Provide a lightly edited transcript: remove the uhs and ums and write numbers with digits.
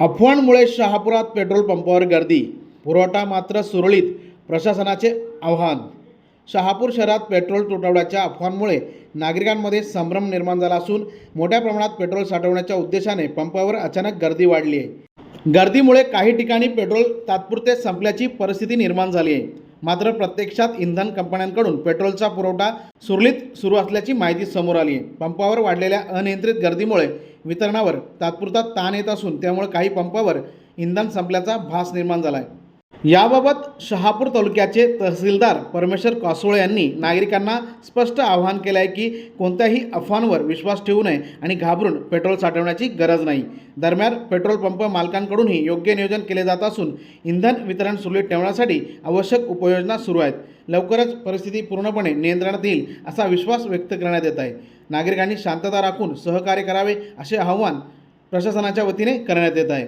अफवांमुळे शहापुरात petrol पंपावर गर्दी, पुरवठा मात्र सुरळीत, प्रशासनाचे आव्हान. शहापूर शहरात पेट्रोल तुटवड्याच्या अफवांमुळे नागरिकांमध्ये संभ्रम निर्माण झाला असून मोठ्या प्रमाणात पेट्रोल साठवण्याच्या उद्देशाने पंपावर अचानक गर्दी वाढली आहे. गर्दीमुळे काही ठिकाणी पेट्रोल तात्पुरते संपल्याची परिस्थिती निर्माण झाली आहे. मात्र प्रत्यक्षात इंधन कंपन्यांकडून पेट्रोलचा पुरवठा सुरळीत सुरू असल्याची माहिती समोर आली आहे. पंपावर वाढलेल्या अनियंत्रित गर्दीमुळे वितरणावर तात्पुरता ताण येत असून त्यामुळे काही पंपावर इंधन संपल्याचा भास निर्माण झाला आहे. याबाबत शहापूर तालुक्याचे तहसीलदार परमेश्वर कासोळे यांनी नागरिकांना स्पष्ट आवाहन केले आहे की कोणत्याही अफवांवर विश्वास ठेवू नये आणि घाबरून पेट्रोल साठवण्याची गरज नाही. दरम्यान पेट्रोल पंप मालकांकडूनही योग्य नियोजन केले जात असून इंधन वितरण सुरळीत ठेवण्यासाठी आवश्यक उपाययोजना सुरू आहेत. लवकरच परिस्थिती पूर्णपणे नियंत्रणात येईल असा विश्वास व्यक्त करण्यात येत आहे. नागरिकांनी शांतता राखून सहकार्य करावे असे आवाहन प्रशासनाच्या वतीने करण्यात येत आहे.